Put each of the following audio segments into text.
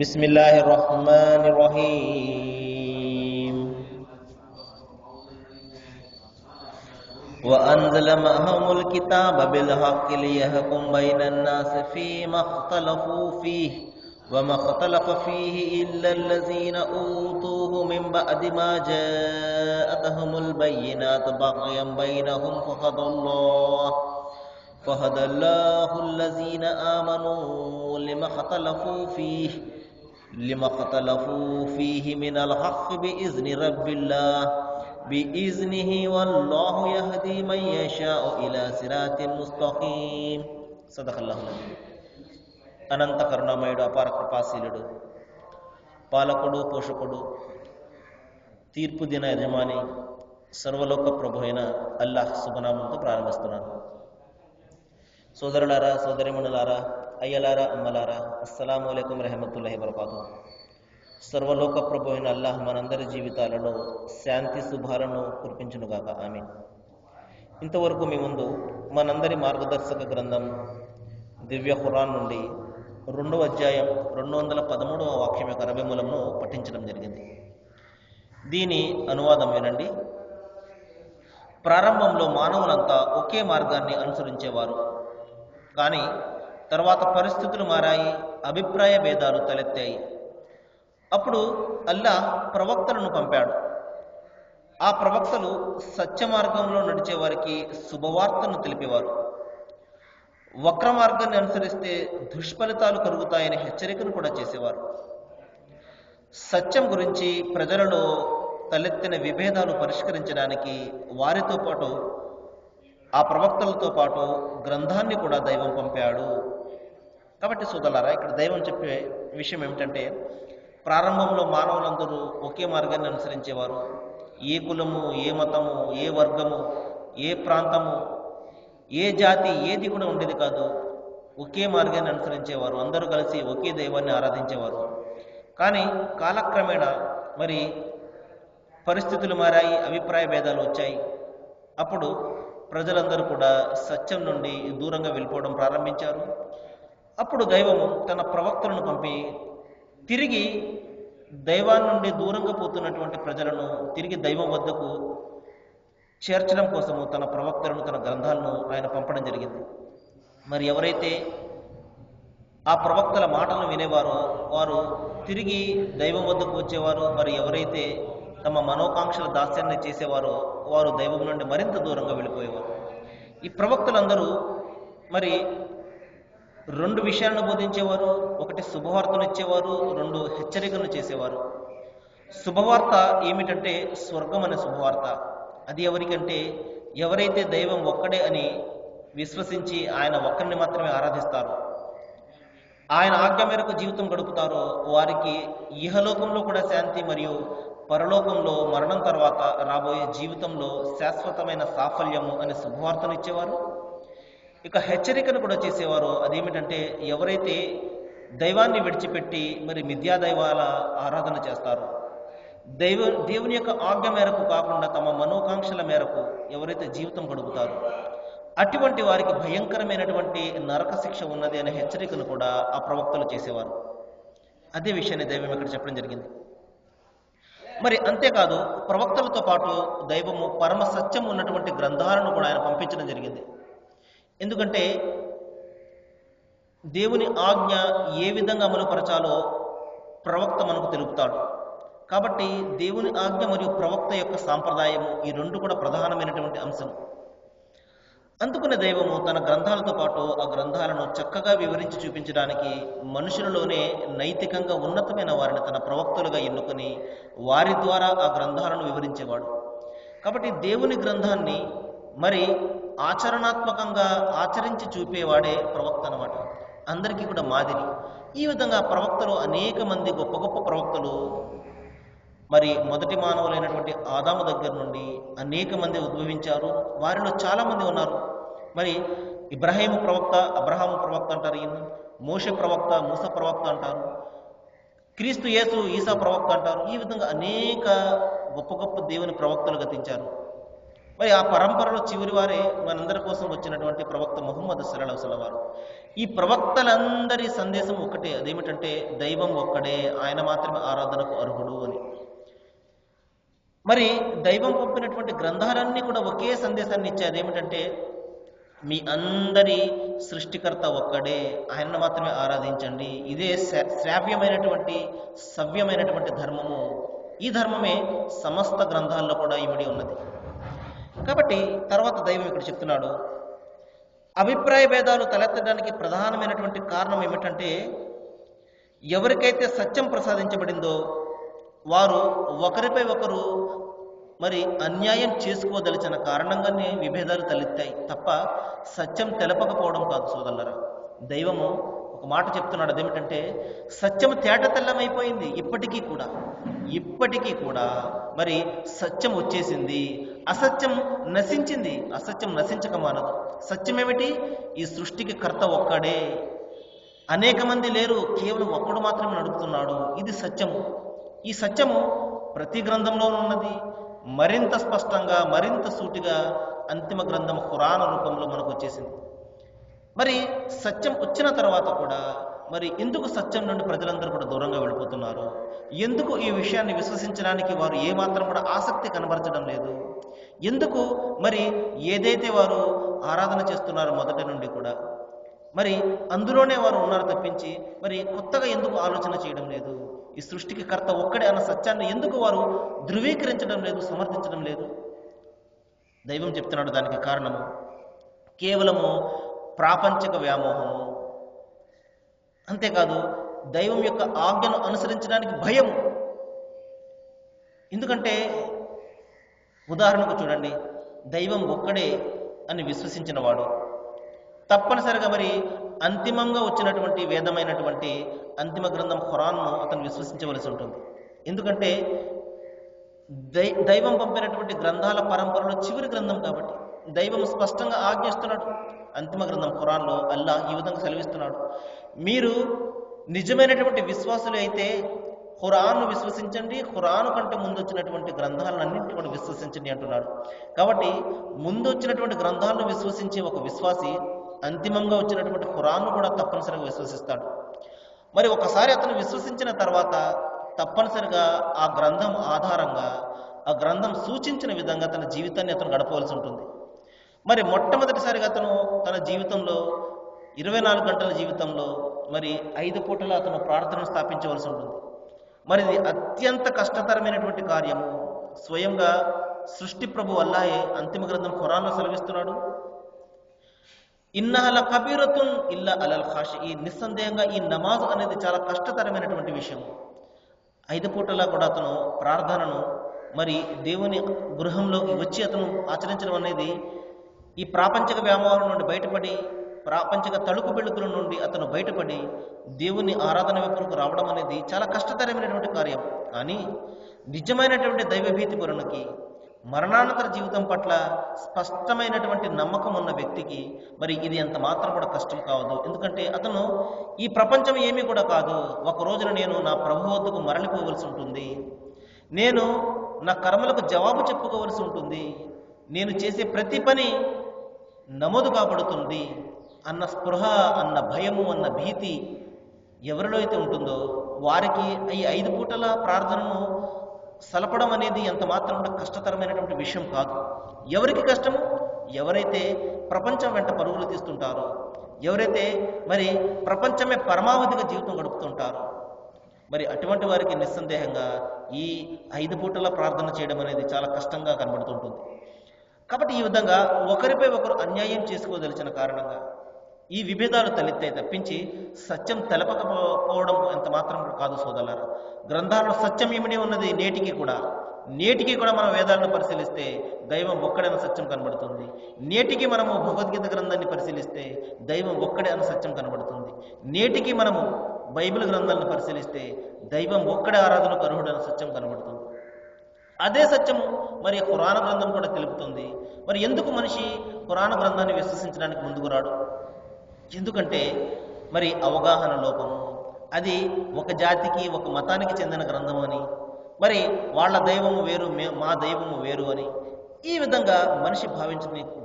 बिस्मिल्लाहिर्रहमानिर्रहीम। वअंज़ल मअहुमुल किताब बिलहक़्क़ि लियहकुम बैनन्नास फ़ीमा इख्तलफ़ू फ़ीहि वमा इख्तलफ़ फ़ीहि इल्लल्लज़ीना ऊतूहु मिन बअदि मा जाअतहुमुल बय्यिनातु बग़यन बैनहुम फ़हदल्लाहुल्लज़ीना आमनू लिमा इख्तलफ़ू फ़ीहि मिनल हक़्क़ि बिइज़्नि बिइज़्निहि वल्लाहु यहदी मन यशाअ इला सिरातिन मुस्तक़ीम। సదఖల్లాహుల్ అజీమ్. అనంత కరుణామయుడు, అపార కృపాశీలుడు, పాలకుడు, పోషకుడు, తీర్పు దిన యజమాని, సర్వలోక ప్రభు అయిన అల్లాహ్ శుభనామంతో ప్రారంభిస్తున్నాను. సోదరులారా, సోదరిమణులారా, అయ్యలారా, అమ్మలారా, అస్సలాము అలైకుం రహమతుల్లాహి వబరకాతుహు. సర్వలోక ప్రభు అయిన అల్లాహ్ మనందరి జీవితాలలో శాంతి శుభాలను కురిపించునుగాక. ఆమీన్. ఇంతవరకు మీ ముందు మనందరి మార్గదర్శక గ్రంథం దివ్య ఖురాన్ నుండి 2వ అధ్యాయం 213వ వాక్యం యొక్క అరబీ మూలంను పఠించడం జరిగింది. దీని అనువాదం వినండి. ప్రారంభంలో మానవులంతా ఒకే మార్గాన్ని అనుసరించేవారు, కానీ తర్వాత పరిస్థితులు మారాయి, అభిప్రాయ భేదాలు తలెత్తాయి. అప్పుడు అల్లాహ్ ప్రవక్తలను పంపాడు. ఆ ప్రవక్తలు సత్య మార్గంలో నడిచే వారికి శుభవార్తను తెలిపేవారు. వక్ర మార్గాన్ని అనుసరిస్తే దుష్ఫలితాలు కలుగుతాయని హెచ్చరికను కూడా చేసేవారు. సత్యం గురించి ప్రజలలో తలెత్తిన విభేదాలు పరిష్కరించడానికి వారితో పాటు, ఆ ప్రవక్తలతో పాటు గ్రంథాన్ని కూడా దైవం పంపాడు. కాబట్టి సోదరులారా, ఇక్కడ దైవం చెప్పే విషయం ఏమిటంటే, ప్రారంభంలో మానవులందరూ ఒకే మార్గాన్ని అనుసరించేవారు. ఏ కులము, ఏ మతము, ఏ వర్గము, ఏ ప్రాంతము, ఏ జాతి, ఏది కూడా ఉండేది కాదు. ఒకే మార్గాన్ని అనుసరించేవారు. అందరూ కలిసి ఒకే దైవాన్ని ఆరాధించేవారు. కానీ కాలక్రమేణా మరి పరిస్థితులు మారాయి, అభిప్రాయ భేదాలు వచ్చాయి. అప్పుడు ప్రజలందరూ కూడా సత్యం నుండి దూరంగా వెళ్ళిపోవడం ప్రారంభించారు. అప్పుడు దైవము తన ప్రవక్తలను పంపి తిరిగి దైవాన్ని నుండి దూరంగా పోతున్నటువంటి ప్రజలను తిరిగి దైవం వద్దకు చేర్చడం కోసము తన ప్రవక్తలను, తన గ్రంథాలను ఆయన పంపడం జరిగింది. మరి ఎవరైతే ఆ ప్రవక్తల మాటలను వినేవారో వారు తిరిగి దైవం వద్దకు వచ్చేవారు. మరి ఎవరైతే తమ మనోకాంక్షల దాస్యాన్ని చేసేవారో వారు దైవం నుండి మరింత దూరంగా వెళ్ళిపోయేవారు. ఈ ప్రవక్తలందరూ మరి 2 విషయాలను బోధించేవారు. ఒకటి శుభవార్తను ఇచ్చేవారు, 2 హెచ్చరికలను చేసేవారు. శుభవార్త ఏమిటంటే స్వర్గం అనే శుభవార్త. అది ఎవరికంటే ఎవరైతే దైవం ఒక్కడే అని విశ్వసించి ఆయన ఒక్కరిని మాత్రమే ఆరాధిస్తారో, ఆయన ఆజ్ఞ మేరకు జీవితం గడుపుతారో వారికి ఇహలోకంలో కూడా శాంతి, మరియు పరలోకంలో మరణం తర్వాత రాబోయే జీవితంలో శాశ్వతమైన సాఫల్యము అనే శుభవార్తను ఇచ్చేవారు. ఇక హెచ్చరికను కూడా చేసేవారు. అదేమిటంటే ఎవరైతే దైవాన్ని విడిచిపెట్టి మరి మిథ్యా దైవాల ఆరాధన చేస్తారో, దేవుని యొక్క ఆజ్ఞ మేరకు కాకుండా తమ మనోకాంక్షల మేరకు ఎవరైతే జీవితం గడుపుతారో అటువంటి వారికి భయంకరమైనటువంటి నరక శిక్ష ఉన్నది అనే హెచ్చరికను కూడా ఆ ప్రవక్తలు చేసేవారు. అదే విషయాన్ని దైవం ఇక్కడ చెప్పడం జరిగింది. మరి అంతేకాదు, ప్రవక్తలతో పాటు దైవము పరమ సత్యం ఉన్నటువంటి గ్రంథాలను కూడా ఆయన పంపించడం జరిగింది. ఎందుకంటే దేవుని ఆజ్ఞ ఏ విధంగా అమలుపరచాలో ప్రవక్త మనకు తెలుపుతాడు. కాబట్టి దేవుని ఆజ్ఞ మరియు ప్రవక్త యొక్క సాంప్రదాయము, ఈ 2 కూడా ప్రధానమైనటువంటి అంశం. అందుకునే దైవము తన గ్రంథాలతో పాటు ఆ గ్రంథాలను చక్కగా వివరించి చూపించడానికి మనుషులలోనే నైతికంగా ఉన్నతమైన వారిని తన ప్రవక్తలుగా ఎన్నుకొని వారి ద్వారా ఆ గ్రంథాలను వివరించేవాడు. కాబట్టి దేవుని గ్రంథాన్ని మరి ఆచరణాత్మకంగా ఆచరించి చూపేవాడే ప్రవక్త అన్నమాట. అందరికీ కూడా మాదిరి. ఈ విధంగా ప్రవక్తలు అనేక మంది గొప్ప గొప్ప ప్రవక్తలు మరి మొదటి మానవులైనటువంటి ఆదాము దగ్గర నుండి అనేక మంది ఉద్భవించారు. వారిలో చాలా మంది ఉన్నారు. మరి ఇబ్రాహీము ప్రవక్త, అబ్రహాము ప్రవక్త అంటారు, ఈయన మోషే ప్రవక్త, మూస ప్రవక్త అంటారు, క్రీస్తు యేసు, ఈసా ప్రవక్త అంటారు. ఈ విధంగా అనేక గొప్ప గొప్ప దేవుని ప్రవక్తలు గతించారు. మరి ఆ పరంపరలో చివరి వారే మనందరి కోసం వచ్చినటువంటి ప్రవక్త ముహమ్మద్ సల్లల్లాహు అలైహి వసల్లం వారు. ఈ ప్రవక్తలందరి సందేశం ఒక్కటే, అదేమిటంటే దైవం ఒక్కడే, ఆయన మాత్రమే ఆరాధనకు అర్హుడు అని. మరి దైవం పంపినటువంటి గ్రంథాలన్నీ కూడా ఒకే సందేశాన్ని ఇచ్చాయి, అదేమిటంటే మీ అందరి సృష్టికర్త ఒక్కడే, ఆయనను మాత్రమే ఆరాధించండి. ఇదే శ్రావ్యమైనటువంటి సవ్యమైనటువంటి ధర్మము. ఈ ధర్మమే సమస్త గ్రంథాల్లో కూడా ఇమిడి ఉన్నది. కాబట్టి తర్వాత దైవం ఇక్కడ చెప్తున్నాడు, అభిప్రాయ భేదాలు తలెత్తడానికి ప్రధానమైనటువంటి కారణం ఏమిటంటే ఎవరికైతే సత్యం ప్రసాదించబడిందో వారు ఒకరిపై ఒకరు మరి అన్యాయం చేసుకోదలిచిన కారణంగానే విభేదాలు తలెత్తాయి తప్ప సత్యం తెలపకపోవడం కాదు సోదరులారా. దైవము ఒక మాట చెప్తున్నాడు, అదేమిటంటే సత్యం తేట తెల్లమైపోయింది. ఇప్పటికీ కూడా మరి సత్యం వచ్చేసింది, అసత్యం నశించింది. అసత్యం నశించక మానదు. సత్యం ఏమిటి? ఈ సృష్టికి కర్త ఒక్కడే, అనేక మంది లేరు, కేవలం ఒక్కడు మాత్రమే నడుపుతున్నాడు. ఇది సత్యము. ఈ సత్యము ప్రతి గ్రంథంలో ఉన్నది. మరింత స్పష్టంగా మరింత సూటిగా అంతిమ గ్రంథం ఖురాన్ రూపంలో మనకు వచ్చేసింది. మరి సత్యం వచ్చిన తర్వాత కూడా మరి ఎందుకు సత్యం నుండి ప్రజలందరూ కూడా దూరంగా వెళ్ళిపోతున్నారు? ఎందుకు ఈ విషయాన్ని విశ్వసించడానికి వారు ఏమాత్రం కూడా ఆసక్తి కనబరచడం లేదు? ఎందుకు మరి ఏదైతే వారు ఆరాధన చేస్తున్నారో మొదటి నుండి కూడా మరి అందులోనే వారు ఉన్నారు తప్పించి మరి కొత్తగా ఎందుకు ఆలోచన చేయడం లేదు? ఈ సృష్టికి కర్త ఒక్కడే అన్న సత్యాన్ని ఎందుకు వారు ధృవీకరించడం లేదు, సమర్థించడం లేదు? దైవం చెప్తున్నాడు దానికి కారణము కేవలము ప్రాపంచిక వ్యామోహము. అంతేకాదు దైవం యొక్క ఆజ్ఞను అనుసరించడానికి భయము. ఎందుకంటే ఉదాహరణకు చూడండి, దైవం ఒక్కడే అని విశ్వసించిన వాడు తప్పనిసరిగా మరి అంతిమంగా వచ్చినటువంటి వేదమైనటువంటి అంతిమ గ్రంథం ఖురాన్ను అతను విశ్వసించవలసి ఉంటుంది. ఎందుకంటే దైవం పంపినటువంటి గ్రంథాల పరంపరలో చివరి గ్రంథం కాబట్టి దైవం స్పష్టంగా ఆజ్ఞిస్తున్నాడు. అంతిమ గ్రంథం ఖురాన్లో అల్లాహ్ ఈ విధంగా సెలవిస్తున్నాడు, మీరు నిజమైనటువంటి విశ్వాసులు అయితే ఖురాన్ను విశ్వసించండి, ఖురాను కంటే ముందు వచ్చినటువంటి గ్రంథాలన్నింటినీ కూడా విశ్వసించండి అంటున్నాడు. కాబట్టి ముందు వచ్చినటువంటి గ్రంథాలను విశ్వసించే ఒక విశ్వాసి అంతిమంగా వచ్చినటువంటి ఖురాన్ను కూడా తప్పనిసరిగా విశ్వసిస్తాడు. మరి ఒకసారి అతను విశ్వసించిన తర్వాత తప్పనిసరిగా ఆ గ్రంథం ఆధారంగా ఆ గ్రంథం సూచించిన విధంగా తన జీవితాన్ని అతను గడపవలసి ఉంటుంది. మరి మొట్టమొదటిసారిగా అతను తన జీవితంలో 24 గంటల జీవితంలో మరి 5 పూటలా అతను ప్రార్థనను స్థాపించవలసి ఉంటుంది. మరి ఇది అత్యంత కష్టతరమైనటువంటి కార్యము. స్వయంగా సృష్టి ప్రభు అల్లాహే అంతిమ గ్రంథం ఖురాన్లో సెలవిస్తున్నాడు, ఇన్నహల కబీరతున్ ఇల్లా అలల్ ఖాషి. ఈ నిస్సందేహంగా ఈ నమాజ్ అనేది చాలా కష్టతరమైనటువంటి విషయం. 5 పూటలా కూడా అతను ప్రార్థనను మరి దేవుని గృహంలోకి వచ్చి అతను ఆచరించడం అనేది ఈ ప్రాపంచిక వ్యామోహాల నుండి బయటపడి ప్రాపంచిక తలుపు బెళుకుల నుండి అతను బయటపడి దేవుని ఆరాధన వైపుకు రావడం అనేది చాలా కష్టతరమైనటువంటి కార్యం. కానీ నిజమైనటువంటి దైవభీతి పరునికి మరణానంతర జీవితం పట్ల స్పష్టమైనటువంటి నమ్మకం ఉన్న వ్యక్తికి మరి ఇది ఎంత మాత్రం కూడా కష్టం కావదు. ఎందుకంటే అతను ఈ ప్రపంచం ఏమీ కూడా కాదు, ఒక రోజున నేను నా ప్రభు వద్దకు మరలిపోవలసి ఉంటుంది, నేను నా కర్మలకు జవాబు చెప్పుకోవలసి ఉంటుంది, నేను చేసే ప్రతి పని నమోదు కాబడుతుంది అన్న స్పృహ, అన్న భయము, అన్న భీతి ఎవరిలో అయితే ఉంటుందో వారికి ఈ 5 పూటల ప్రార్థనను సలపడం అనేది ఎంత మాత్రం కూడా కష్టతరమైనటువంటి విషయం కాదు. ఎవరికి కష్టము? ఎవరైతే ప్రపంచం వెంట పరుగులు తీస్తుంటారో, ఎవరైతే మరి ప్రపంచమే పరమావధిగా జీవితం గడుపుతుంటారో మరి అటువంటి వారికి నిస్సందేహంగా ఈ 5 పూటల ప్రార్థన చేయడం అనేది చాలా కష్టంగా కనబడుతుంటుంది. కాబట్టి ఈ విధంగా ఒకరిపై ఒకరు అన్యాయం చేసుకోదలిచిన కారణంగా ఈ విభేదాలు తలెత్తాయి తప్పించి సత్యం తెలపకపోవడం ఎంత మాత్రం కాదు సోదరులారా. గ్రంథాల్లో సత్యం ఏమిటి ఉన్నది నేటికి కూడా మనం వేదాలను పరిశీలిస్తే దైవం ఒక్కడే అన్న సత్యం కనబడుతుంది. నేటికి మనము భగవద్గీత గ్రంథాన్ని పరిశీలిస్తే దైవం ఒక్కడే అన్న సత్యం కనబడుతుంది. నేటికి మనము బైబిల్ గ్రంథాలను పరిశీలిస్తే దైవం ఒక్కడే ఆరాధనకు అర్హుడు అన్న సత్యం కనబడుతుంది. అదే సత్యము మరి ఖురాన్ గ్రంథం కూడా తెలుపుతుంది. మరి ఎందుకు మనిషి ఖురాన్ గ్రంథాన్ని విశ్వసించడానికి ముందుకు రాడు? ఎందుకంటే మరి అవగాహన లోపము. అది ఒక జాతికి ఒక మతానికి చెందిన గ్రంథం అని, మరి వాళ్ళ దైవము వేరు మా దైవము వేరు అని, ఈ విధంగా మనిషి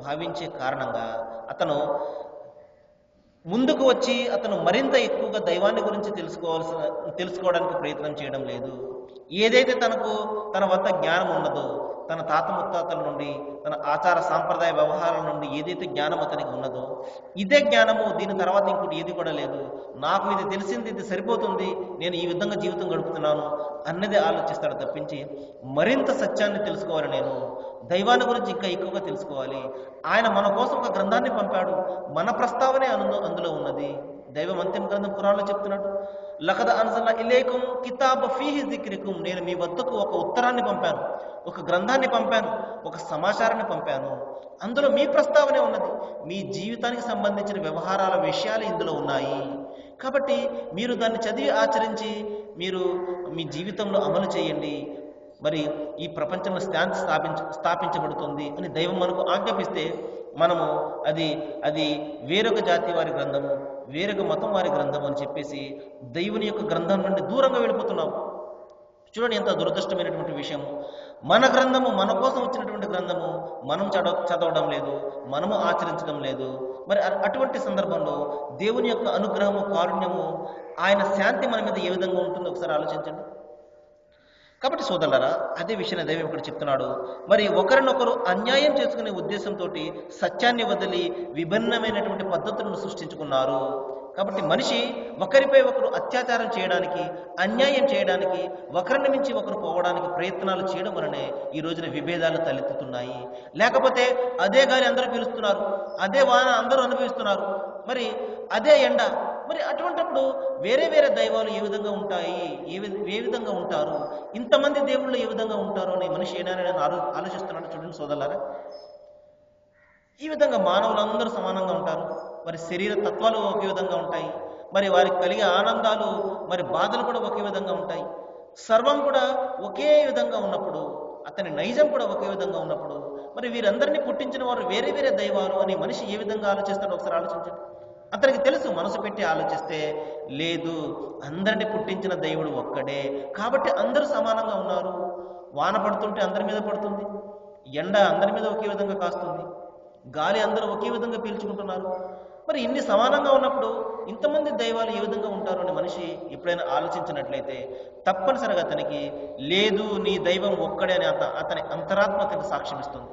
భావించే కారణంగా అతను ముందుకు వచ్చి అతను మరింత ఎక్కువగా దైవాన్ని గురించి తెలుసుకోవడానికి ప్రయత్నం చేయడం లేదు. ఏదైతే తన వద్ద జ్ఞానం ఉన్నదో, తన తాత ముత్తాతల నుండి, తన ఆచార సాంప్రదాయ వ్యవహారాల నుండి ఏదైతే జ్ఞానం అతనికి ఉన్నదో, ఇదే జ్ఞానము, దీని తర్వాత ఇంకోటి ఏది కూడా లేదు, నాకు ఇది తెలిసింది, ఇది సరిపోతుంది, నేను ఈ విధంగా జీవితం గడుపుతున్నాను అన్నది ఆలోచిస్తాడు తప్పించి మరింత సత్యాన్ని తెలుసుకోవాలి, నేను దైవాన్ని గురించి ఇంకా ఎక్కువగా తెలుసుకోవాలి. ఆయన మన కోసం ఒక గ్రంథాన్ని పంపాడు, మన ప్రస్తావనే అందులో ఉన్నది. దైవం అంతిమ గ్రంథం ఖురాన్లో చెప్తున్నాడు, లఖద్ అన్జల్నా ఇలైకుం కితాబ ఫీహి జిక్రికుం, నేను మీ వద్దకు ఒక ఉత్తరాన్ని పంపాను, ఒక గ్రంథాన్ని పంపాను, ఒక సమాచారాన్ని పంపాను, అందులో మీ ప్రస్తావనే ఉన్నది, మీ జీవితానికి సంబంధించిన వ్యవహారాల విషయాలు ఇందులో ఉన్నాయి. కాబట్టి మీరు దాన్ని చదివి ఆచరించి మీరు మీ జీవితంలో అమలు చేయండి, మరి ఈ ప్రపంచంలో శాంతి స్థాపించబడుతుంది అని దైవం మనకు ఆజ్ఞాపిస్తే మనము అది వేరొక జాతి వారి గ్రంథము, వేరొక మతం వారి గ్రంథం అని చెప్పేసి దైవుని యొక్క గ్రంథం నుండి దూరంగా వెళ్ళిపోతున్నాం. చూడండి ఎంత దురదృష్టమైనటువంటి విషయము. మన గ్రంథము, మన కోసం వచ్చినటువంటి గ్రంథము మనం చదవడం లేదు, మనము ఆచరించడం లేదు. మరి అటువంటి సందర్భంలో దేవుని యొక్క అనుగ్రహము, కారుణ్యము, ఆయన శాంతి మన మీద ఏ విధంగా ఉంటుందో ఒకసారి ఆలోచించండి. కాబట్టి సోదరులారా, అదే విషయాన్ని దైవం ఇక్కడ చెప్తున్నాడు. మరి ఒకరినొకరు అన్యాయం చేసుకునే ఉద్దేశంతో సత్యాన్ని వదిలి విభిన్నమైనటువంటి పద్ధతులను సృష్టించుకున్నారు. కాబట్టి మనిషి ఒకరిపై ఒకరు అత్యాచారం చేయడానికి, అన్యాయం చేయడానికి, ఒకరిని మించి ఒకరు పోవడానికి ప్రయత్నాలు చేయడం వలనే ఈ రోజున విభేదాలు తలెత్తుతున్నాయి. లేకపోతే అదే గాలి అందరూ పీలుస్తున్నారు, అదే వాన అందరూ అనుభవిస్తున్నారు, మరి అదే ఎండ. మరి అటువంటిప్పుడు వేరే వేరే దైవాలు ఏ విధంగా ఉంటాయి, ఏ విధంగా ఉంటారు, ఇంతమంది దేవుళ్ళు ఏ విధంగా ఉంటారు అని మనిషి ఏదైనా ఆలోచిస్తున్నాడు. చూడండి సోదరులారా, ఈ విధంగా మానవులందరూ సమానంగా ఉంటారు, మరి శరీర తత్వాలు ఒకే విధంగా ఉంటాయి, మరి వారికి కలిగే ఆనందాలు, మరి బాధలు కూడా ఒకే విధంగా ఉంటాయి. సర్వం కూడా ఒకే విధంగా ఉన్నప్పుడు, అతని నైజం కూడా ఒకే విధంగా ఉన్నప్పుడు, మరి వీరందరినీ పుట్టించిన వారు వేరే వేరే దైవాలు అని మనిషి ఏ విధంగా ఆలోచిస్తాడో ఒకసారి ఆలోచించండి. అతనికి తెలుసు, మనసు పెట్టి ఆలోచిస్తే, లేదు, అందరినీ పుట్టించిన దేవుడు ఒక్కడే, కాబట్టి అందరూ సమానంగా ఉన్నారు. వాన పడుతుంటే అందరి మీద పడుతుంది, ఎండ అందరి మీద ఒకే విధంగా కాస్తుంది, గాలి అందరూ ఒకే విధంగా పీల్చుకుంటున్నారు. మరి ఇన్ని సమానంగా ఉన్నప్పుడు ఇంతమంది దైవాలు ఏ విధంగా ఉంటారు అని మనిషి ఎప్పుడైనా ఆలోచించినట్లయితే తప్పనిసరిగా అతనికి లేదు, నీ దైవం ఒక్కడే అని అతని అంతరాత్మ అతనికి సాక్ష్యం ఇస్తుంది.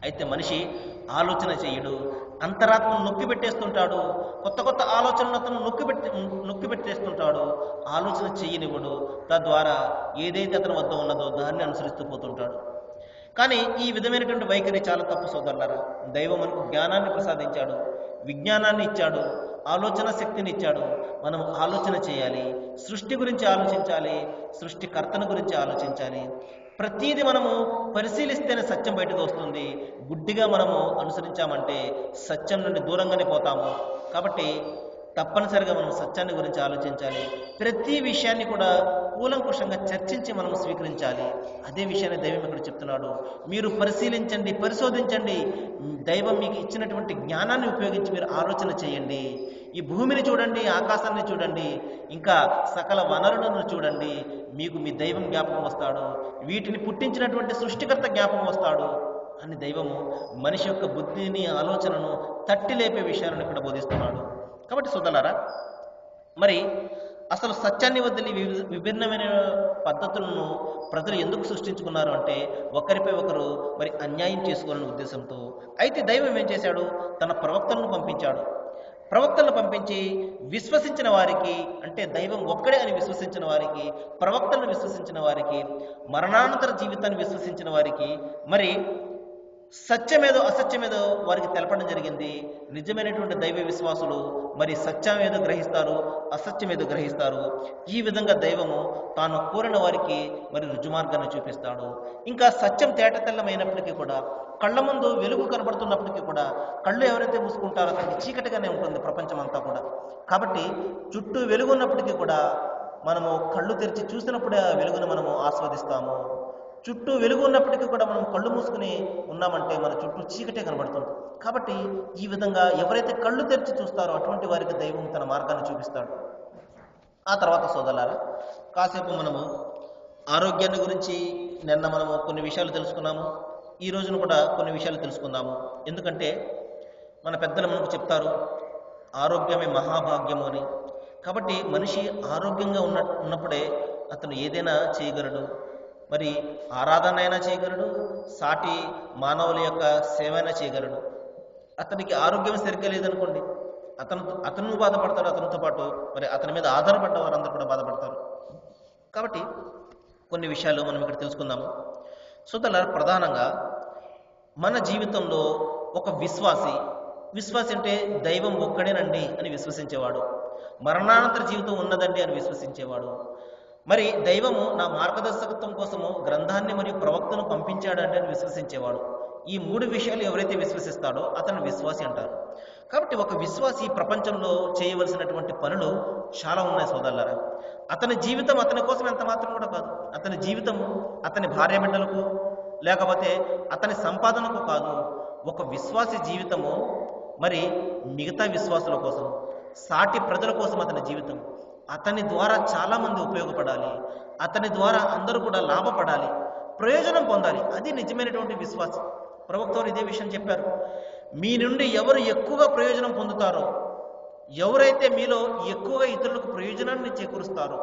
అయితే మనిషి ఆలోచన చేయడు, అంతరాత్మను నొక్కి పెట్టేస్తుంటాడు, కొత్త కొత్త ఆలోచనలు అతను నొక్కి పెట్టేస్తుంటాడు, ఆలోచన చేయనివ్వడు. తద్వారా ఏదైతే అతని వద్ద ఉన్నదో దాన్ని అనుసరిస్తూ పోతుంటాడు. కానీ ఈ విధమైనటువంటి వైఖరి చాలా తప్పు సోదరులారా. దైవం మనకు జ్ఞానాన్ని ప్రసాదించాడు, విజ్ఞానాన్ని ఇచ్చాడు, ఆలోచన శక్తిని ఇచ్చాడు. మనం ఆలోచన చేయాలి, సృష్టి గురించి ఆలోచించాలి, సృష్టికర్తను గురించి ఆలోచించాలి. ప్రతీది మనము పరిశీలిస్తేనే సత్యం బయటకు వస్తుంది. గుడ్డిగా మనము అనుసరించామంటే సత్యం నుండి దూరంగానే పోతాము. కాబట్టి తప్పనిసరిగా మనం సత్యాన్ని గురించి ఆలోచించాలి, ప్రతి విషయాన్ని కూడా కూలంకుషంగా చర్చించి మనం స్వీకరించాలి. అదే విషయాన్ని దైవం ఇక్కడ చెప్తున్నాడు, మీరు పరిశీలించండి, పరిశోధించండి, దైవం మీకు ఇచ్చినటువంటి జ్ఞానాన్ని ఉపయోగించి మీరు ఆలోచన చేయండి. ఈ భూమిని చూడండి, ఆకాశాన్ని చూడండి, ఇంకా సకల వనరులను చూడండి, మీకు మీ దైవం జ్ఞాపకం వస్తాడు, వీటిని పుట్టించినటువంటి సృష్టికర్త జ్ఞాపకం వస్తాడు అని దైవము మనిషి యొక్క బుద్ధిని, ఆలోచనను తట్టి లేపే విషయాలను ఇక్కడ బోధిస్తున్నాడు. కాబట్టి సోదరులారా, మరి అసలు సత్యాన్ని వదిలి విభిన్నమైన పద్ధతులను ప్రజలు ఎందుకు సృష్టించుకున్నారు అంటే ఒకరిపై ఒకరు మరి అన్యాయం చేసుకోవాలనే ఉద్దేశంతో. అయితే దైవం ఏం చేశాడు, తన ప్రవక్తలను పంపించాడు. ప్రవక్తలను పంపించి విశ్వసించిన వారికి, అంటే దైవం ఒక్కడే అని విశ్వసించిన వారికి, ప్రవక్తలను విశ్వసించిన వారికి, మరణానంతర జీవితాన్ని విశ్వసించిన వారికి మరి సత్యమేదో అసత్యమేదో వారికి తెలపడం జరిగింది. నిజమైనటువంటి దైవ విశ్వాసులు మరి సత్యమేదో గ్రహిస్తారు, అసత్యమేదో గ్రహిస్తారు. ఈ విధంగా దైవము తాను కోరిన వారికి మరి రుజుమార్గాన్ని చూపిస్తాడు. ఇంకా సత్యం తేటతెల్లమైనప్పటికీ కూడా, కళ్ళ ముందు వెలుగు కనబడుతున్నప్పటికీ కూడా కళ్ళు ఎవరైతే మూసుకుంటారో అతనికి చీకటిగానే ఉంటుంది ప్రపంచం అంతా కూడా. కాబట్టి చుట్టూ వెలుగు ఉన్నప్పటికీ కూడా మనము కళ్ళు తెరిచి చూసినప్పుడే ఆ వెలుగును మనము ఆస్వాదిస్తాము. చుట్టూ వెలుగు ఉన్నప్పటికీ కూడా మనం కళ్ళు మూసుకుని ఉన్నామంటే మన చుట్టూ చీకటే కనబడుతుంది. కాబట్టి ఈ విధంగా ఎవరైతే కళ్ళు తెరిచి చూస్తారో అటువంటి వారికి దైవం తన మార్గాన్ని చూపిస్తాడు. ఆ తర్వాత సోదరులారా, కాసేపు మనము ఆరోగ్యాన్ని గురించి నిన్న మనము కొన్ని విషయాలు తెలుసుకున్నాము. ఈ రోజున కూడా కొన్ని విషయాలు తెలుసుకుందాము. ఎందుకంటే మన పెద్దలు మనకు చెప్తారు, ఆరోగ్యమే మహాభాగ్యము అని. కాబట్టి మనిషి ఆరోగ్యంగా ఉన్నప్పుడే అతను ఏదైనా చేయగలడు. మరి ఆరాధన అయినా చేయగలడు, సాటి మానవుల యొక్క సేవ అయినా చేయగలడు. అతనికి ఆరోగ్యం సరిగ్గా లేదనుకోండి, అతను బాధపడతాడు, అతనితో పాటు మరి అతని మీద ఆధారపడ్డ వారందరూ కూడా బాధపడతారు. కాబట్టి కొన్ని విషయాలు మనం ఇక్కడ తెలుసుకుందాము. సోదరులారా, ప్రధానంగా మన జీవితంలో ఒక విశ్వాసి అంటే దైవం ఒక్కడేనండి అని విశ్వసించేవాడు, మరణానంతర జీవితం ఉన్నదండి అని విశ్వసించేవాడు, మరి దైవము నా మార్గదర్శకత్వం కోసము గ్రంథాన్ని మరియు ప్రవక్తను పంపించాడంటే అని విశ్వసించేవాడు. ఈ 3 విషయాలు ఎవరైతే విశ్వసిస్తాడో అతను విశ్వాసి అంటారు. కాబట్టి ఒక విశ్వాసి ప్రపంచంలో చేయవలసినటువంటి పనులు చాలా ఉన్నాయి సోదరులారా. అతని జీవితం అతని కోసం ఎంత మాత్రం కూడా కాదు. అతని జీవితం అతని భార్య బిడ్డలకు లేకపోతే అతని సంపాదనకు కాదు. ఒక విశ్వాసి జీవితము మరి మిగతా విశ్వాసుల కోసం, సాటి ప్రజల కోసం అతని జీవితం. అతని ద్వారా చాలామంది ఉపయోగపడాలి, అతని ద్వారా అందరూ కూడా లాభపడాలి, ప్రయోజనం పొందాలి. అది నిజమైనటువంటి విశ్వాసం. ప్రవక్త వారు ఇదే విషయం చెప్పారు. మీ నుండి ఎవరు ఎక్కువగా ప్రయోజనం పొందుతారో, ఎవరైతే మీలో ఎక్కువగా ఇతరులకు ప్రయోజనాన్ని చేకూరుస్తారో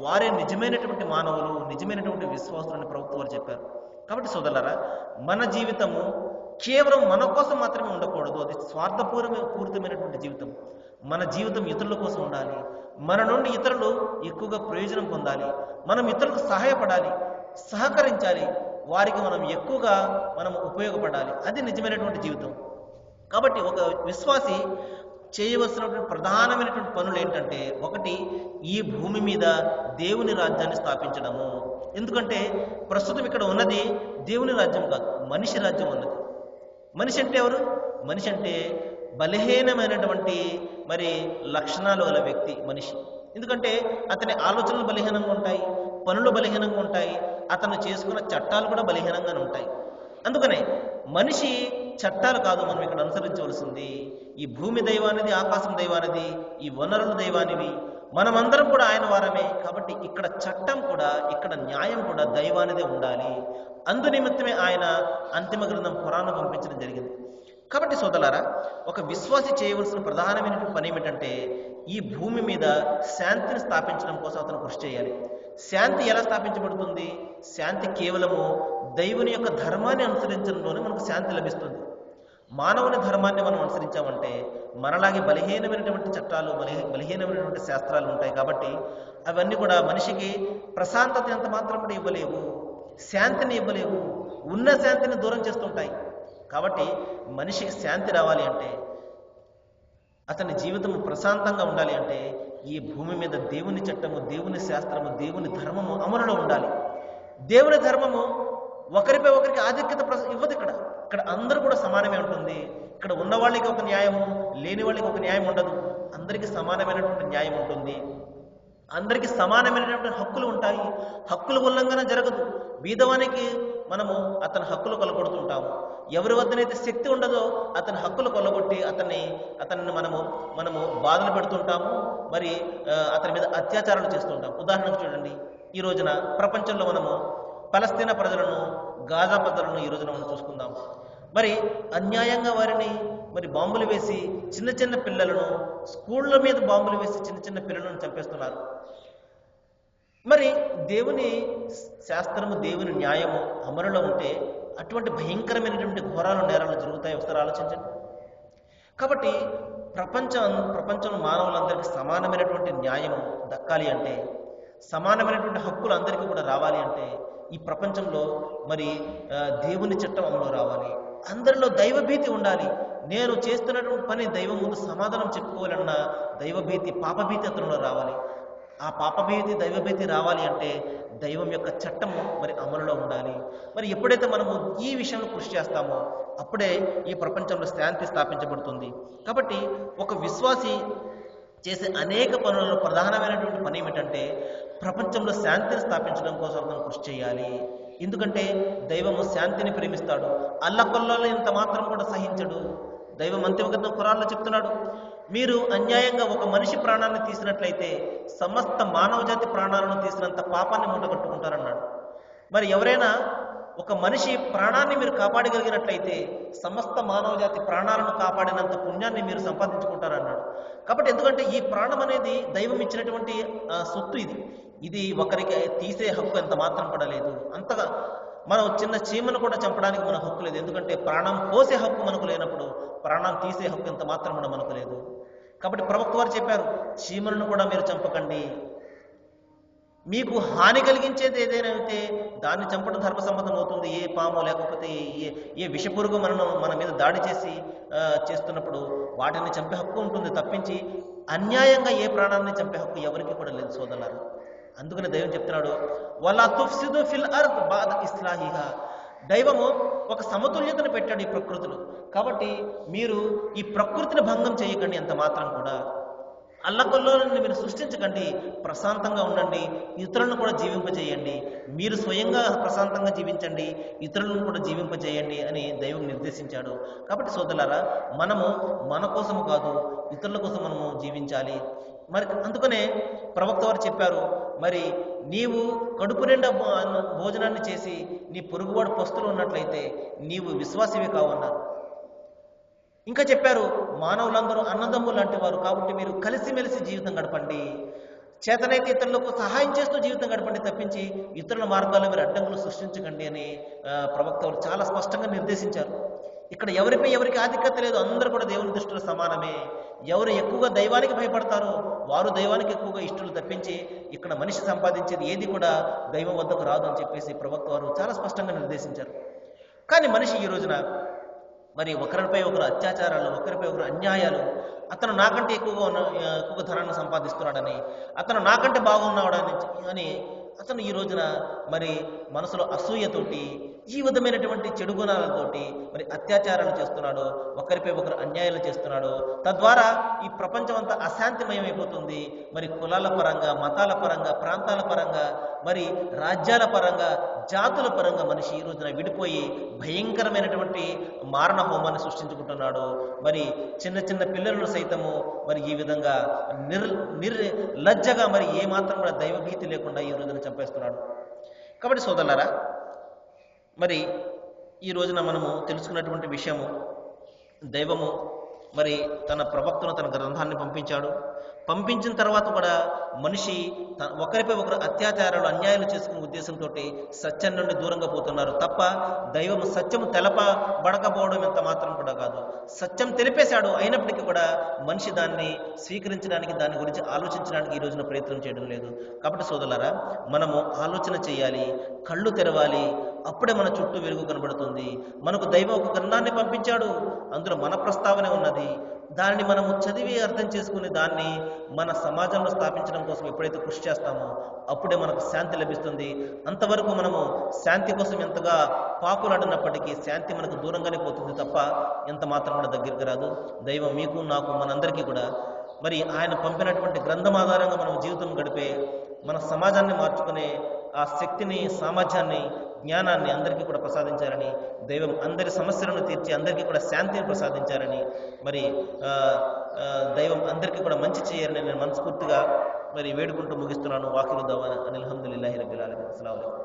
వారే నిజమైనటువంటి మానవులు, నిజమైనటువంటి విశ్వాసులు అని ప్రవక్త వారు చెప్పారు. కాబట్టి సోదరులారా, మన జీవితము కేవలం మన కోసం మాత్రమే ఉండకూడదు. అది పూరితమైనటువంటి జీవితం. మన జీవితం ఇతరుల కోసం ఉండాలి. మన నుండి ఇతరులు ఎక్కువగా ప్రయోజనం పొందాలి. మనం ఇతరులకు సహాయపడాలి, సహకరించాలి, వారికి మనం ఎక్కువగా ఉపయోగపడాలి. అది నిజమైనటువంటి జీవితం. కాబట్టి ఒక విశ్వాసి చేయవలసినటువంటి ప్రధానమైనటువంటి పనులు ఏంటంటే, ఒకటి, ఈ భూమి మీద దేవుని రాజ్యాన్ని స్థాపించడము. ఎందుకంటే ప్రస్తుతం ఇక్కడ ఉన్నది దేవుని రాజ్యం కాదు, మనిషి రాజ్యం ఉన్నది. మనిషి అంటే ఎవరు? మనిషి అంటే బలహీనమైనటువంటి మరి లక్షణాలు గల వ్యక్తి మనిషి. ఎందుకంటే అతని ఆలోచనలు బలహీనంగా ఉంటాయి, పనులు బలహీనంగా ఉంటాయి, అతను చేసుకున్న చట్టాలు కూడా బలహీనంగానే ఉంటాయి. అందుకనే మనిషి చట్టాలు కాదు మనం ఇక్కడ అనుసరించవలసింది. ఈ భూమి దైవానిది, ఆకాశం దైవానిది, ఈ వనరులు దైవానివి, మనమందరం కూడా ఆయన వారమే. కాబట్టి ఇక్కడ చట్టం కూడా, ఇక్కడ న్యాయం కూడా దైవానిదే ఉండాలి. అందు నిమిత్తమే ఆయన అంతిమ గ్రంథం ఖురాన్ను పంపించడం జరిగింది. కాబట్టి సోదరులారా, ఒక విశ్వాసి చేయవలసిన ప్రధానమైనటువంటి పని ఏమిటంటే, ఈ భూమి మీద శాంతిని స్థాపించడం కోసం అతను కృషి చేయాలి. శాంతి ఎలా స్థాపించబడుతుంది? శాంతి కేవలము దైవుని యొక్క ధర్మాన్ని అనుసరించడంలోనే మనకు శాంతి లభిస్తుంది. మానవుని ధర్మాన్ని మనం అనుసరించామంటే మనలాగే బలహీనమైనటువంటి చట్టాలు, బలహీనమైనటువంటి శాస్త్రాలు ఉంటాయి. కాబట్టి అవన్నీ కూడా మనిషికి ప్రశాంతత ఎంత మాత్రం కూడా ఇవ్వలేవు, శాంతిని ఇవ్వలేవు, ఉన్న శాంతిని దూరం చేస్తుంటాయి. కాబట్టి మనిషికి శాంతి రావాలి అంటే, అతని జీవితం ప్రశాంతంగా ఉండాలి అంటే, ఈ భూమి మీద దేవుని చట్టము, దేవుని శాస్త్రము, దేవుని ధర్మము అమలులో ఉండాలి. దేవుని ధర్మము ఒకరిపై ఒకరికి ఆధిక్యత ఇవ్వదు. ఇక్కడ అందరూ కూడా సమానమే ఉంటుంది. ఇక్కడ ఉన్న వాళ్ళకి ఒక న్యాయము, లేని వాళ్ళకి ఒక న్యాయం ఉండదు. అందరికీ సమానమైనటువంటి న్యాయం ఉంటుంది. అందరికీ సమానమైనటువంటి హక్కులు ఉంటాయి. హక్కుల ఉల్లంఘన జరగదు. బీదవానికి మనము అతని హక్కులు కొలగొడుతుంటాము. ఎవరి వద్దనైతే శక్తి ఉండదో అతని హక్కులు కొల్లగొట్టి అతన్ని మనము బాధలు పెడుతుంటాము. మరి అతని మీద అత్యాచారాలు చేస్తుంటాం. ఉదాహరణకు చూడండి, ఈ రోజున ప్రపంచంలో మనము పలస్తీనా ప్రజలను, గాజా ప్రజలను ఈ రోజున మనం చూసుకుందాం. మరి అన్యాయంగా వారిని మరి బాంబులు వేసి చిన్న చిన్న పిల్లలను, స్కూళ్ళ మీద బాంబులు వేసి చిన్న చిన్న పిల్లలను చంపేస్తున్నారు. మరి దేవుని శాస్త్రము, దేవుని న్యాయము అమలులో ఉంటే అటువంటి భయంకరమైనటువంటి ఘోరాలు, నేరాలు జరుగుతాయి. ఒకసారి ఆలోచించండి. కాబట్టి ప్రపంచంలో మానవులందరికీ సమానమైనటువంటి న్యాయము దక్కాలి అంటే, సమానమైనటువంటి హక్కులు అందరికీ కూడా రావాలి అంటే, ఈ ప్రపంచంలో మరి దేవుని చట్టం అమలు రావాలి. అందరిలో దైవభీతి ఉండాలి. నేను చేస్తున్నటువంటి పని దైవం ముందు సమాధానం చెప్పుకోవాలన్న దైవభీతి, పాపభీతి అతనిలో రావాలి. ఆ పాపభీతి, దైవభీతి రావాలి అంటే దైవం యొక్క చట్టము మరి అమలులో ఉండాలి. మరి ఎప్పుడైతే మనము ఈ విషయంలో కృషి చేస్తామో అప్పుడే ఈ ప్రపంచంలో శాంతి స్థాపించబడుతుంది. కాబట్టి ఒక విశ్వాసి చేసే అనేక పనులలో ప్రధానమైనటువంటి పని ఏమిటంటే, ప్రపంచంలో శాంతిని స్థాపించడం కోసం అతను కృషి చేయాలి. ఎందుకంటే దైవము శాంతిని ప్రేమిస్తాడు. అల్లకొల్లలో ఇంత మాత్రం కూడా సహించడు. దైవం అంతిమ గ్రంథం ఖురాన్లో చెప్తున్నాడు, మీరు అన్యాయంగా ఒక మనిషి ప్రాణాన్ని తీసినట్లయితే సమస్త మానవ జాతి ప్రాణాలను తీసినంత పాపాన్ని మూటగట్టుకుంటారన్నాడు. మరి ఎవరైనా ఒక మనిషి ప్రాణాన్ని మీరు కాపాడగలిగినట్లయితే సమస్త మానవ జాతి ప్రాణాలను కాపాడినంత పుణ్యాన్ని మీరు సంపాదించుకుంటారన్నాడు. కాబట్టి ఎందుకంటే ఈ ప్రాణం అనేది దైవం ఇచ్చినటువంటి సొత్తు. ఇది ఒకరికి తీసే హక్కు ఎంత మాత్రం కూడా లేదు. అంతగా మనం చిన్న చీమను కూడా చంపడానికి మన హక్కు లేదు. ఎందుకంటే ప్రాణం పోసే హక్కు మనకు లేనప్పుడు ప్రాణం తీసే హక్కు ఎంత మాత్రం కూడా మనకు లేదు. కాబట్టి ప్రవక్త వారు చెప్పారు, చీమలను కూడా మీరు చంపకండి. మీకు హాని కలిగించేది ఏదైనా అయితే దాన్ని చంపడం ధర్మసమ్మతం అవుతుంది. ఏ పాము లేకపోతే ఏ విషపురుగు మన మీద దాడి చేస్తున్నప్పుడు వాటిని చంపే హక్కు ఉంటుంది తప్పించి అన్యాయంగా ఏ ప్రాణాన్ని చంపే హక్కు ఎవరికి కూడా లేదు సోదరులారా. అందుకని దైవం చెప్తున్నాడు, వలా తుఫ్సిదు ఫిల్ అర్ద్ బాద ఇస్లాహిహా. దైవము ఒక సమతుల్యతను పెట్టాడు ఈ ప్రకృతిలో. కాబట్టి మీరు ఈ ప్రకృతిని భంగం చేయకండి, ఎంత మాత్రం కూడా అల్లకొల్లోలను మీరు సృష్టించకండి, ప్రశాంతంగా ఉండండి, ఇతరులను కూడా జీవింపజేయండి. మీరు స్వయంగా ప్రశాంతంగా జీవించండి, ఇతరులను కూడా జీవింపజేయండి అని దైవం నిర్దేశించాడు. కాబట్టి సోదరులారా, మనము మన కోసము కాదు ఇతరుల కోసం మనము జీవించాలి. మరి అందుకనే ప్రవక్త వారు చెప్పారు, మరి నీవు కడుపు నిండా భోజనాన్ని చేసి నీ పొరుగువాడు పస్తులు ఉన్నట్లయితే నీవు విశ్వాసివే కావన్నారు. ఇంకా చెప్పారు, మానవులందరూ అన్నదమ్ములు లాంటి వారు, కాబట్టి మీరు కలిసిమెలిసి జీవితం గడపండి, చేతనైతే ఇతరులకు సహాయం చేస్తూ జీవితం గడపండి తప్పించి ఇతరుల మార్గాల్లో మీరు అడ్డంకులు సృష్టించకండి అని ప్రవక్త వారు చాలా స్పష్టంగా నిర్దేశించారు. ఇక్కడ ఎవరికి ఆధిక్యత లేదు, అందరూ కూడా దేవుని దృష్టిలో సమానమే. ఎవరు ఎక్కువగా దైవానికి భయపడతారో వారు దైవానికి ఎక్కువగా ఇష్టలు తప్పించి ఇక్కడ మనిషి సంపాదించేది ఏది కూడా దైవం వద్దకు రాదు అని చెప్పేసి ప్రవక్త వారు చాలా స్పష్టంగా నిర్దేశించారు. కానీ మనిషి ఈ రోజున మరి ఒకరిపై ఒకరు అత్యాచారాలు, ఒకరిపై ఒకరు అన్యాయాలు, అతను నాకంటే ఎక్కువగా ధనాన్ని సంపాదిస్తున్నాడని, అతను నాకంటే బాగున్నాడని అని అతను ఈ రోజున మరి మనసులో అసూయతోటి ఈ విధమైనటువంటి చెడు గుణాలతోటి మరి అత్యాచారాలు చేస్తున్నాడు, ఒకరిపై ఒకరు అన్యాయాలు చేస్తున్నాడు. తద్వారా ఈ ప్రపంచం అంతా అశాంతిమయం అయిపోతుంది. మరి కులాల పరంగా, మతాల పరంగా, ప్రాంతాల పరంగా, మరి రాజ్యాల పరంగా, జాతుల పరంగా మనిషి ఈ రోజున విడిపోయి భయంకరమైనటువంటి మారణ హోమాన్ని సృష్టించుకుంటున్నాడు. మరి చిన్న చిన్న పిల్లలను సైతము మరి ఈ విధంగా నిర్లజ్జగా మరి ఏమాత్రం కూడా దైవభీతి లేకుండా ఈ రోజున చంపేస్తున్నాడు. కాబట్టి సోదరులారా, మరి ఈ రోజున మనము తెలుసుకున్నటువంటి విషయము, దైవము మరి తన ప్రవక్తను, తన గ్రంథాన్ని పంపించిన తర్వాత కూడా మనిషి ఒకరిపై ఒకరు అత్యాచారాలు, అన్యాయాలు చేసుకునే ఉద్దేశంతో సత్యం నుండి దూరంగా పోతున్నారు తప్ప దైవము సత్యము తెలపబడకపోవడం ఎంత మాత్రం కూడా కాదు. సత్యం తెలిపేశాడు, అయినప్పటికీ కూడా మనిషి దాన్ని స్వీకరించడానికి, దాని గురించి ఆలోచించడానికి ఈ రోజున ప్రయత్నం చేయడం లేదు. కాబట్టి సోదరులారా, మనము ఆలోచన చేయాలి, కళ్ళు తెరవాలి, అప్పుడే మన చుట్టూ వెలుగు కనబడుతుంది. మనకు దైవం ఒక గ్రంథాన్ని పంపించాడు, అందులో మన ప్రస్తావన ఉన్నది. దానిని మనము చదివి అర్థం చేసుకుని దాన్ని మన సమాజంలో స్థాపించడం కోసం ఎప్పుడైతే కృషి చేస్తామో అప్పుడే మనకు శాంతి లభిస్తుంది. అంతవరకు మనము శాంతి కోసం ఎంతగా పాకులాడినప్పటికీ శాంతి మనకు దూరంగానే పోతుంది తప్ప ఎంత మాత్రం కూడా దగ్గరికి రాదు. దైవం మీకు, నాకు, మనందరికీ కూడా మరి ఆయన పంపినటువంటి గ్రంథం ఆధారంగా మనం జీవితం గడిపే, మన సమాజాన్ని మార్చుకునే ఆ శక్తిని, సామర్థ్యాన్ని, జ్ఞానాన్ని అందరికీ కూడా ప్రసాదించారని, దైవం అందరి సమస్యలను తీర్చి అందరికీ కూడా శాంతిని ప్రసాదించారని, మరి దైవం అందరికీ కూడా మంచి చేయాలని నేను మనస్ఫూర్తిగా మరి వేడుకుంటూ ముగిస్తున్నాను. వాకిలు దవాన అనిల్ హమ్దులిల్లాహి రబ్బిల్ ఆలమీన్. అస్సలాము అలైకుం.